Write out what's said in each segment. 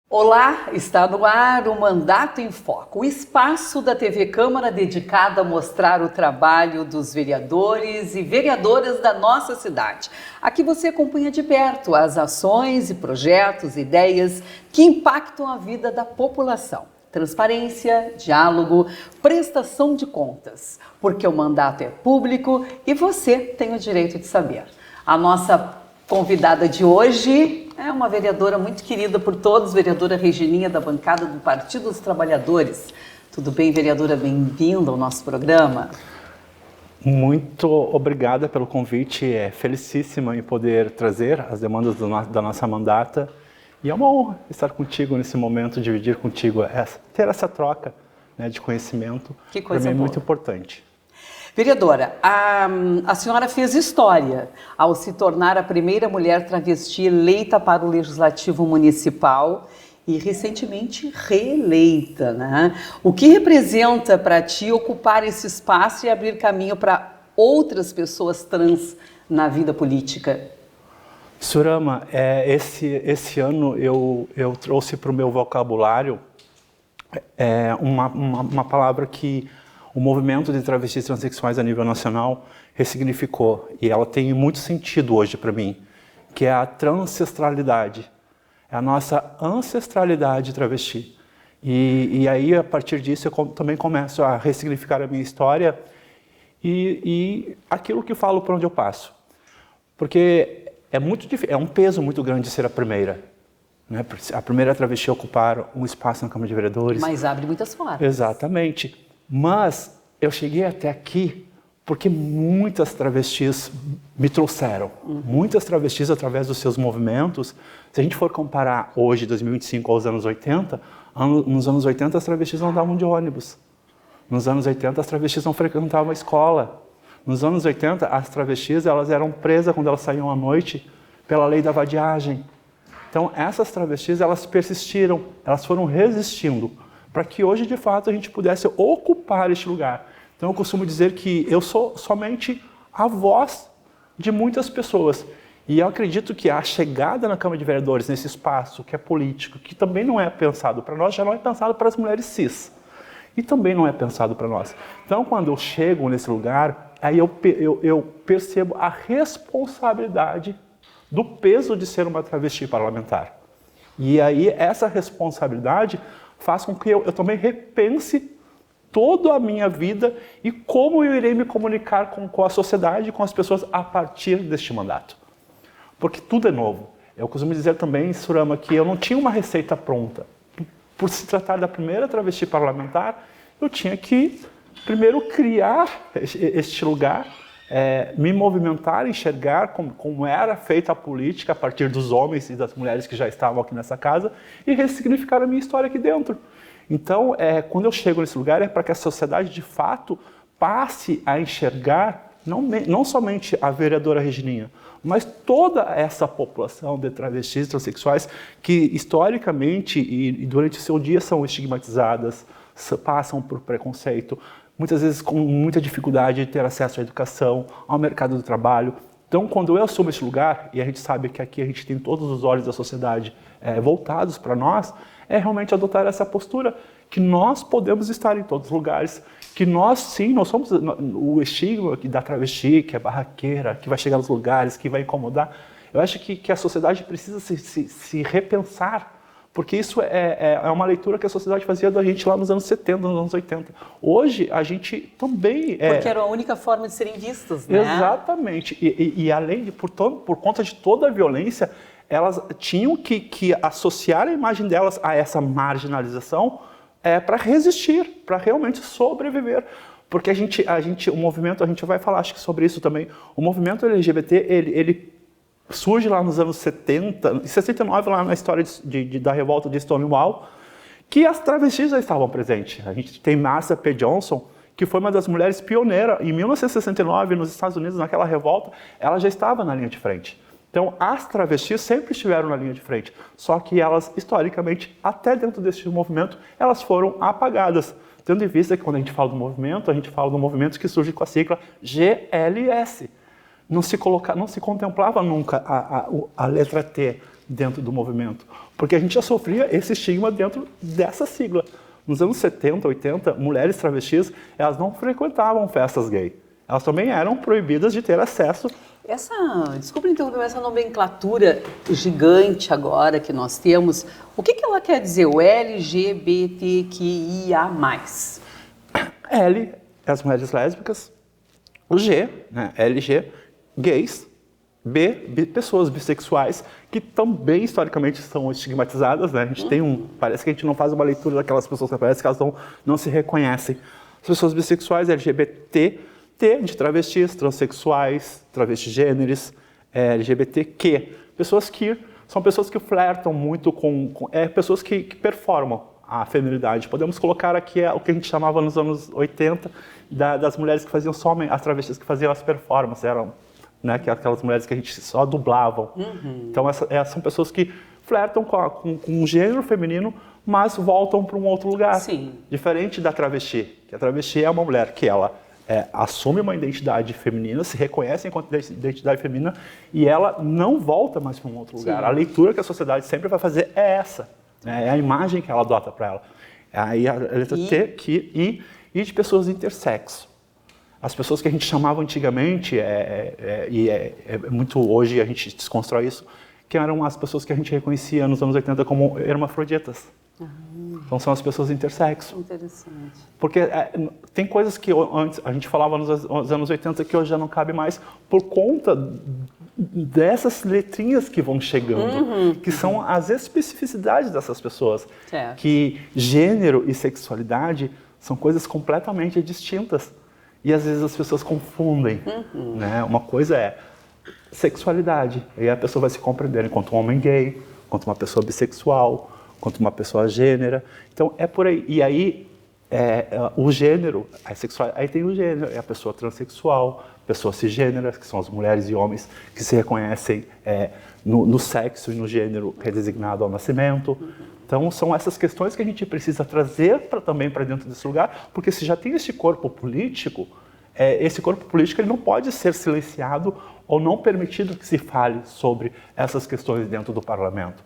Olá, está no ar o Mandato em Foco, o espaço da TV Câmara dedicado a mostrar o trabalho dos vereadores e vereadoras da nossa cidade. Aqui você acompanha de perto as ações e projetos, ideias que impactam a vida da população. Transparência, diálogo, prestação de contas, porque o mandato é público e você tem o direito de saber. A nossa convidada de hoje é uma vereadora muito querida por todos, vereadora Regininha, da bancada do Partido dos Trabalhadores. Tudo bem, vereadora? Bem-vinda ao nosso programa. Muito obrigada pelo convite, é felicíssima em poder trazer as demandas da nossa mandata. E é uma honra estar contigo nesse momento, dividir contigo, ter essa troca, né, de conhecimento. Que coisa para mim é boa. muito importante. Vereadora, a senhora fez história ao se tornar a primeira mulher travesti eleita para o Legislativo Municipal e recentemente reeleita, né? O que representa para ti ocupar esse espaço e abrir caminho para outras pessoas trans na vida política? Surama, esse ano eu trouxe para o meu vocabulário uma palavra que o movimento de travestis transexuais a nível nacional ressignificou, e ela tem muito sentido hoje para mim, que é a transancestralidade, é a nossa ancestralidade travesti. E aí, a partir disso, eu também começo a ressignificar a minha história e aquilo que falo por onde eu passo. Porque é um peso muito grande ser a primeira. Né? A primeira travesti a ocupar um espaço na Câmara de Vereadores. Mas abre muitas portas. Exatamente. Mas eu cheguei até aqui porque muitas travestis me trouxeram. Muitas travestis, através dos seus movimentos. Se a gente for comparar hoje, 2025, aos anos 80, nos anos 80 as travestis não andavam de ônibus. Nos anos 80 as travestis não frequentavam a escola. Nos anos 80 as travestis elas eram presas quando elas saíam à noite pela lei da vadiagem. Então essas travestis elas persistiram, elas foram resistindo, para que hoje, de fato, a gente pudesse ocupar este lugar. Então, eu costumo dizer que eu sou somente a voz de muitas pessoas. E eu acredito que a chegada na Câmara de Vereadores, nesse espaço que é político, que também não é pensado para nós, já não é pensado para as mulheres cis. E também não é pensado para nós. Então, quando eu chego nesse lugar, aí eu percebo a responsabilidade do peso de ser uma travesti parlamentar. E aí, essa responsabilidade faz com que eu também repense toda a minha vida e como eu irei me comunicar com a sociedade e com as pessoas a partir deste mandato. Porque tudo é novo. Eu costumo dizer também, Surama, que eu não tinha uma receita pronta. Por se tratar da primeira travesti parlamentar, eu tinha que primeiro criar este lugar, me movimentar, enxergar como era feita a política a partir dos homens e das mulheres que já estavam aqui nessa casa e ressignificar a minha história aqui dentro. Então, quando eu chego nesse lugar é para que a sociedade, de fato, passe a enxergar não somente a vereadora Regininha, mas toda essa população de travestis, transexuais, que historicamente e durante o seu dia são estigmatizadas, passam por preconceito, muitas vezes com muita dificuldade de ter acesso à educação, ao mercado do trabalho. Então, quando eu assumo esse lugar, e a gente sabe que aqui a gente tem todos os olhos da sociedade voltados para nós, é realmente adotar essa postura que nós podemos estar em todos os lugares, que nós sim, nós somos o estigma da travesti, que é barraqueira, que vai chegar nos lugares, que vai incomodar. Eu acho que a sociedade precisa se repensar, porque isso é uma leitura que a sociedade fazia da gente lá nos anos 70, nos anos 80. Hoje, a gente também... Porque era a única forma de serem vistos, né? Exatamente. E além de, por conta de toda a violência, elas tinham que associar a imagem delas a essa marginalização para resistir, para realmente sobreviver. Porque o movimento, a gente vai falar acho que sobre isso também, o movimento LGBT, ele surge lá nos anos 70, em 69, lá na história da revolta de Stonewall, que as travestis já estavam presentes. A gente tem Marsha P. Johnson, que foi uma das mulheres pioneiras. Em 1969, nos Estados Unidos, naquela revolta, ela já estava na linha de frente. Então, as travestis sempre estiveram na linha de frente, só que elas, historicamente, até dentro desse movimento, elas foram apagadas. Tendo em vista que quando a gente fala do movimento, a gente fala do movimento que surge com a sigla GLS. Não se contemplava nunca a letra T dentro do movimento, porque a gente já sofria esse estigma dentro dessa sigla. Nos anos 70, 80, mulheres travestis, elas não frequentavam festas gay. Elas também eram proibidas de ter acesso. Desculpa interromper, essa nomenclatura gigante agora que nós temos, o que ela quer dizer, o LGBTQIA+? L, as mulheres lésbicas, o G, né, LG, gays, B, pessoas bissexuais, que também historicamente são estigmatizadas, né? A gente parece que a gente não faz uma leitura daquelas pessoas que parece que elas não se reconhecem. As pessoas bissexuais, LGBT, T de travestis, transexuais, travestigêneres, LGBTQ. São pessoas que flertam muito pessoas que performam a feminilidade. Podemos colocar aqui o que a gente chamava nos anos 80 das mulheres que faziam as travestis que faziam as performances, eram, né, aquelas mulheres que a gente só dublavam. Então são pessoas que flertam com um gênero feminino, mas voltam para um outro lugar. Sim. Diferente da travesti, que a travesti é uma mulher que ela assume uma identidade feminina, se reconhece enquanto identidade feminina e ela não volta mais para um outro lugar. Sim. A leitura que a sociedade sempre vai fazer é essa, né? É a imagem que ela adota para ela. Aí a letra T, e de pessoas intersexo. As pessoas que a gente chamava antigamente, muito hoje a gente desconstrói isso, que eram as pessoas que a gente reconhecia nos anos 80 como hermafroditas. Então são as pessoas intersexo. Interessante. Porque tem coisas que antes a gente falava nos anos 80 que hoje já não cabe mais por conta dessas letrinhas que vão chegando, que são as especificidades dessas pessoas. Certo. Que gênero e sexualidade são coisas completamente distintas. E às vezes as pessoas confundem. Né? Uma coisa é sexualidade, e a pessoa vai se compreender enquanto um homem gay, enquanto uma pessoa bissexual, quanto uma pessoa gênera. Então, é por aí. E aí, o gênero, aí tem o gênero, é a pessoa transexual, pessoa cisgênera, que são as mulheres e homens que se reconhecem no sexo e no gênero que é designado ao nascimento. Então, são essas questões que a gente precisa trazer também para dentro desse lugar, porque se já tem esse corpo político, esse corpo político ele não pode ser silenciado ou não permitido que se fale sobre essas questões dentro do parlamento.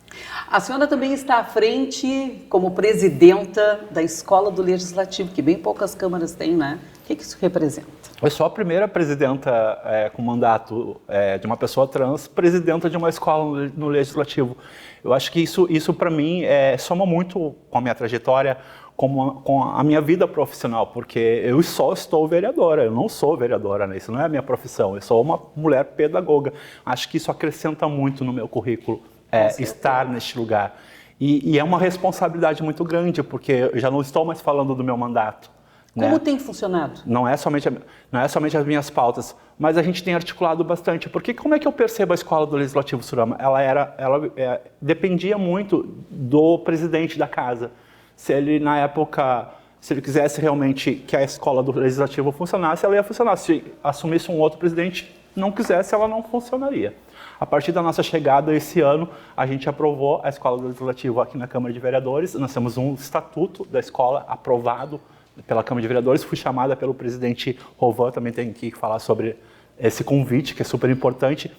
A senhora também está à frente como presidenta da Escola do Legislativo, que bem poucas câmaras têm, né? O que isso representa? Eu sou a primeira presidenta com mandato de uma pessoa trans, presidenta de uma escola no Legislativo. Eu acho que isso para mim, soma muito com a minha trajetória, com a minha vida profissional, porque eu só estou vereadora, eu não sou vereadora, né? Isso não é a minha profissão, eu sou uma mulher pedagoga. Acho que isso acrescenta muito no meu currículo, estar neste lugar. E é uma responsabilidade muito grande, porque eu já não estou mais falando do meu mandato. Como né? tem funcionado? Não é somente as minhas pautas, mas a gente tem articulado bastante. Porque como é que eu percebo a Escola do Legislativo Surama? Ela dependia muito do presidente da casa. Se ele, na época, se ele quisesse realmente que a Escola do Legislativo funcionasse, ela ia funcionar. Se assumisse um outro presidente, não quisesse, ela não funcionaria. A partir da nossa chegada esse ano, a gente aprovou a Escola do Legislativo aqui na Câmara de Vereadores. Nós temos um estatuto da escola aprovado pela Câmara de Vereadores. Fui chamada pelo presidente Rovan, também tem que falar sobre esse convite, que é super importante.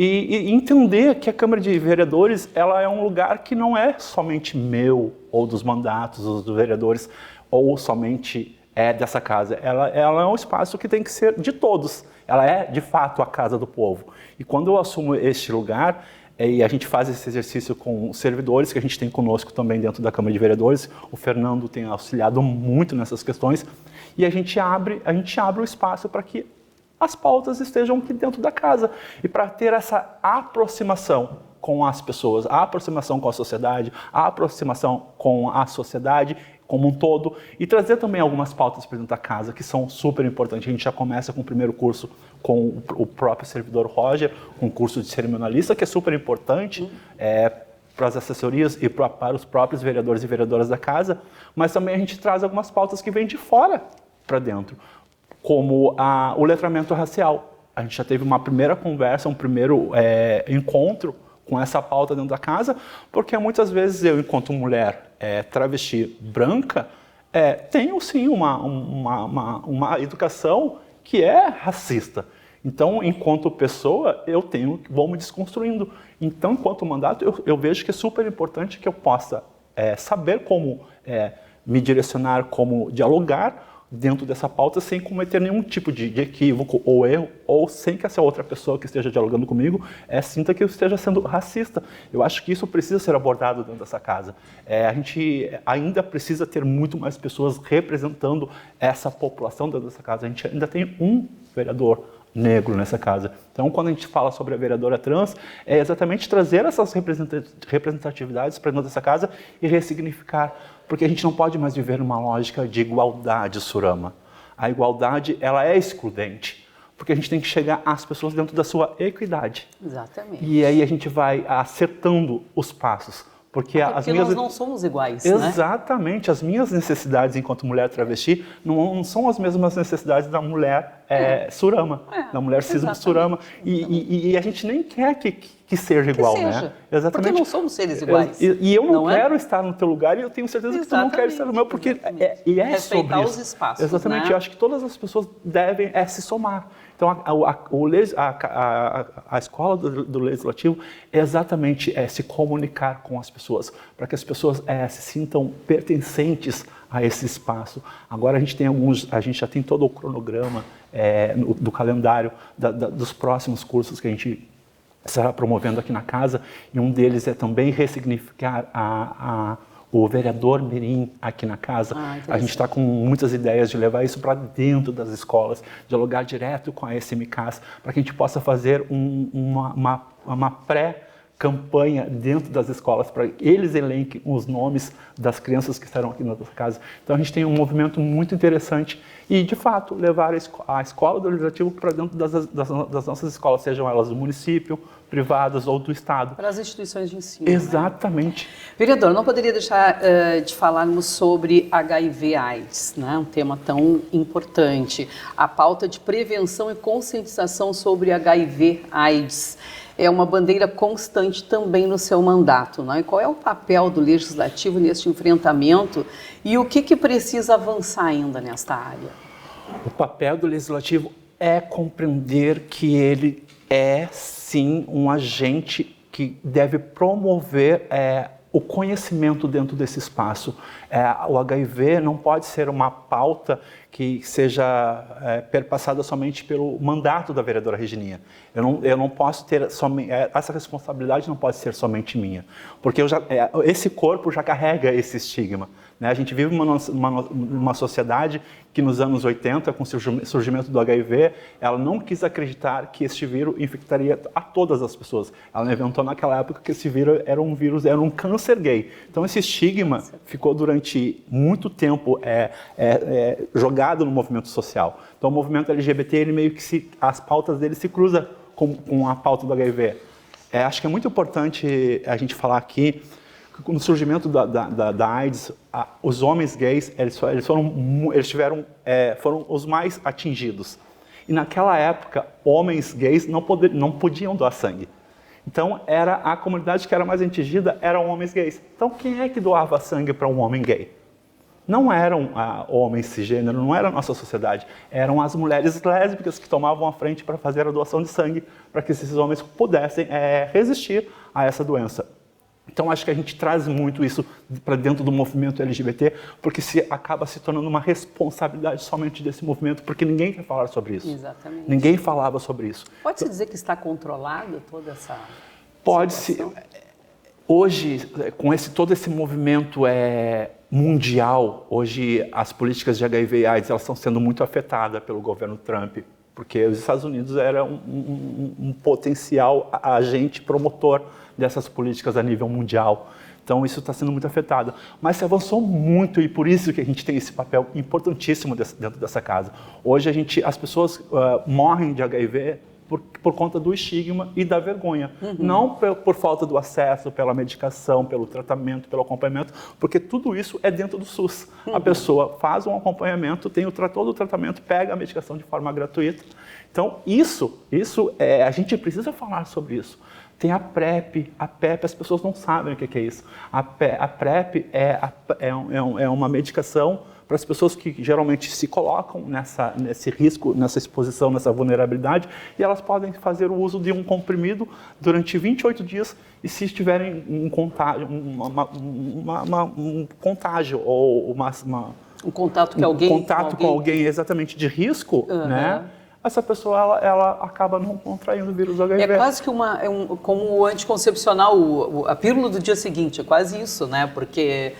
E entender que a Câmara de Vereadores ela é um lugar que não é somente meu, ou dos mandatos dos vereadores, ou somente dessa casa. Ela é um espaço que tem que ser de todos. Ela é, de fato, a casa do povo. E quando eu assumo este lugar, e a gente faz esse exercício com os servidores que a gente tem conosco também dentro da Câmara de Vereadores, o Fernando tem auxiliado muito nessas questões, e a gente abre o espaço para que as pautas estejam aqui dentro da casa e para ter essa aproximação com as pessoas, a aproximação com a sociedade, a aproximação com a sociedade como um todo e trazer também algumas pautas para dentro da casa que são super importantes. A gente já começa com o primeiro curso com o próprio servidor Roger, um curso de cerimonialista que é super importante para as assessorias e para os próprios vereadores e vereadoras da casa, mas também a gente traz algumas pautas que vêm de fora para dentro, como o letramento racial. A gente já teve uma primeira conversa, um primeiro encontro com essa pauta dentro da casa, porque muitas vezes eu, enquanto mulher travesti branca, tenho sim uma educação que é racista. Então, enquanto pessoa, vou me desconstruindo. Então, enquanto mandato, eu vejo que é super importante que eu possa saber como me direcionar, como dialogar dentro dessa pauta sem cometer nenhum tipo de equívoco ou erro, ou sem que essa outra pessoa que esteja dialogando comigo sinta que eu esteja sendo racista. Eu acho que isso precisa ser abordado dentro dessa casa. A gente ainda precisa ter muito mais pessoas representando essa população dentro dessa casa. A gente ainda tem um vereador negro nessa casa. Então, quando a gente fala sobre a vereadora trans, é exatamente trazer essas representatividades para dentro dessa casa e ressignificar, porque a gente não pode mais viver numa lógica de igualdade, Surama. A igualdade, ela é excludente, porque a gente tem que chegar às pessoas dentro da sua equidade. Exatamente. E aí a gente vai acertando os passos. Porque nós não somos iguais, Exatamente. Né? As minhas necessidades enquanto mulher travesti não são as mesmas necessidades da mulher Surama, da mulher cis Surama. E a gente nem quer que seja igual, né? Exatamente. Porque não somos seres iguais. E eu não quero estar no teu lugar e eu tenho certeza que tu não quer estar no meu, porque respeitar sobre os isso. Espaços. Exatamente. Né? Eu acho que todas as pessoas devem se somar. Então, a escola do Legislativo é exatamente se comunicar com as pessoas, para que as pessoas se sintam pertencentes a esse espaço. Agora a gente já tem todo o cronograma do calendário dos próximos cursos que a gente está promovendo aqui na casa, e um deles é também ressignificar o vereador mirim aqui na casa. A gente está com muitas ideias de levar isso para dentro das escolas, dialogar direto com a SMCAS, para que a gente possa fazer uma pré-campanha dentro das escolas, para que eles elenquem os nomes das crianças que estarão aqui na nossa casa. Então a gente tem um movimento muito interessante e, de fato, levar a escola do Legislativo para dentro das nossas escolas, sejam elas do município, privadas ou do Estado. Para as instituições de ensino. Exatamente. Né? Vereador, não poderia deixar de falarmos sobre HIV/AIDS, né? Um tema tão importante. A pauta de prevenção e conscientização sobre HIV/AIDS é uma bandeira constante também no seu mandato, né? E qual é o papel do Legislativo neste enfrentamento e o que precisa avançar ainda nesta área? O papel do Legislativo é compreender que ele sim, um agente que deve promover o conhecimento dentro desse espaço. O HIV não pode ser uma pauta que seja perpassada somente pelo mandato da vereadora Regininha. Eu não posso ter somente essa responsabilidade, não pode ser somente minha, porque esse corpo já carrega esse estigma. Né? A gente vive uma sociedade que nos anos 80, com o surgimento do HIV, ela não quis acreditar que este vírus infectaria a todas as pessoas. Ela inventou naquela época que esse vírus era um câncer gay. Então esse estigma ficou durante muito tempo jogado no movimento social. Então o movimento LGBT, ele meio que as pautas dele se cruzam com a pauta do HIV. Acho que é muito importante a gente falar aqui que no surgimento da AIDS, os homens gays foram os mais atingidos. E naquela época, homens gays não podiam doar sangue. Então, a comunidade que era mais atingida eram homens gays. Então, quem é que doava sangue para um homem gay? Não eram homens cisgênero, não era a nossa sociedade. Eram as mulheres lésbicas que tomavam a frente para fazer a doação de sangue, para que esses homens pudessem resistir a essa doença. Então, acho que a gente traz muito isso para dentro do movimento LGBT, porque acaba se tornando uma responsabilidade somente desse movimento, porque ninguém quer falar sobre isso. Exatamente. Ninguém falava sobre isso. Pode-se dizer que está controlada toda essa Pode-se. Hoje, com todo esse movimento mundial, hoje as políticas de HIV e AIDS elas estão sendo muito afetadas pelo governo Trump, porque os Estados Unidos era um potencial agente promotor dessas políticas a nível mundial. Então isso está sendo muito afetado. Mas se avançou muito e por isso que a gente tem esse papel importantíssimo dentro dessa casa. Hoje as pessoas morrem de HIV por conta do estigma e da vergonha. Não por falta do acesso, pela medicação, pelo tratamento, pelo acompanhamento, porque tudo isso é dentro do SUS. A pessoa faz um acompanhamento, tem todo o tratamento, pega a medicação de forma gratuita. Então, a gente precisa falar sobre isso. Tem a PrEP, as pessoas não sabem o que é isso. A PrEP é uma medicação para as pessoas que geralmente se colocam nesse risco, nessa exposição, nessa vulnerabilidade, e elas podem fazer o uso de um comprimido durante 28 dias, e se estiverem em contágio, um contágio ou um contato com alguém exatamente de risco, né? Essa pessoa ela acaba não contraindo o vírus HIV. É quase que como o anticoncepcional, a pílula do dia seguinte, é quase isso, né? Porque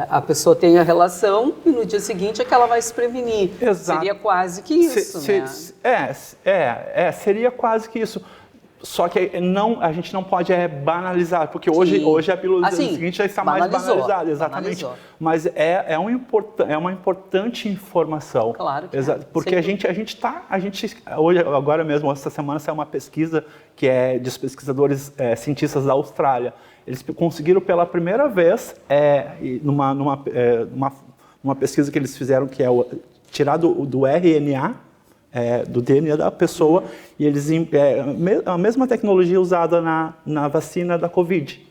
a pessoa tem a relação e no dia seguinte é que ela vai se prevenir. Exato. Seria quase que isso, né? Seria quase que isso. Só que a gente não pode banalizar, porque hoje a pílula do dia seguinte já está mais banalizada, exatamente. Mas é uma importante informação. Claro que porque hoje, agora mesmo, essa semana saiu uma pesquisa que é dos pesquisadores cientistas da Austrália. Eles conseguiram pela primeira vez, numa pesquisa que eles fizeram, que é tirar do RNA, do DNA da pessoa, e eles a mesma tecnologia usada na vacina da Covid.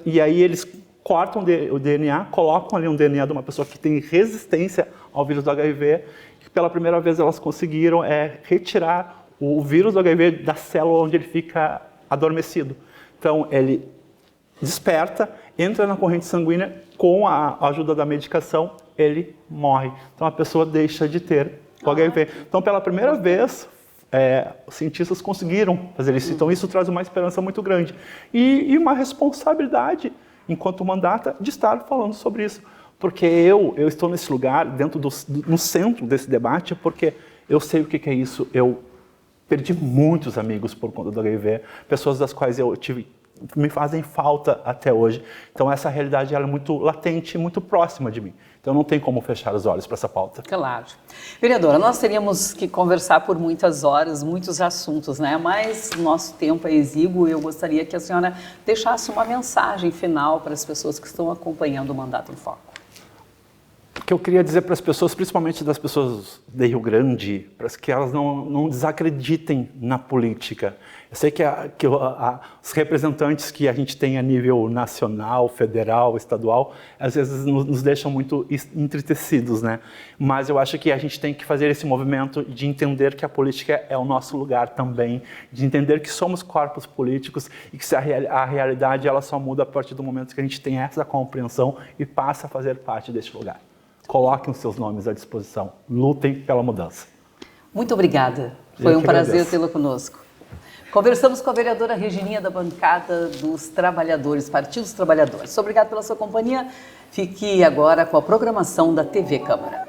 E aí eles cortam o DNA, colocam ali um DNA de uma pessoa que tem resistência ao vírus do HIV, e pela primeira vez elas conseguiram retirar o vírus do HIV da célula onde ele fica adormecido. Então ele desperta, entra na corrente sanguínea, com a ajuda da medicação, ele morre. Então a pessoa deixa de ter o HIV. Então, pela primeira vez, os cientistas conseguiram fazer isso. Então, isso traz uma esperança muito grande. E uma responsabilidade, enquanto mandata, de estar falando sobre isso. Porque eu estou nesse lugar, no centro desse debate, porque eu sei o que é isso. Eu perdi muitos amigos por conta do HIV, pessoas das quais me fazem falta até hoje. Então, essa realidade ela é muito latente, muito próxima de mim. Então, não tem como fechar os olhos para essa pauta. Claro. Vereadora, nós teríamos que conversar por muitas horas, muitos assuntos, né? Mas nosso tempo é exíguo e eu gostaria que a senhora deixasse uma mensagem final para as pessoas que estão acompanhando o Mandato em Foco. O que eu queria dizer para as pessoas, principalmente das pessoas de Rio Grande, para que elas não desacreditem na política. Eu sei que os representantes que a gente tem a nível nacional, federal, estadual, às vezes nos deixam muito entretecidos, né? Mas eu acho que a gente tem que fazer esse movimento de entender que a política é o nosso lugar também, de entender que somos corpos políticos e que a realidade ela só muda a partir do momento que a gente tem essa compreensão e passa a fazer parte deste lugar. Coloquem os seus nomes à disposição. Lutem pela mudança. Muito obrigada. Foi um prazer tê-la conosco. Conversamos com a vereadora Regininha da bancada dos trabalhadores, Partido dos Trabalhadores. Obrigada pela sua companhia. Fique agora com a programação da TV Câmara.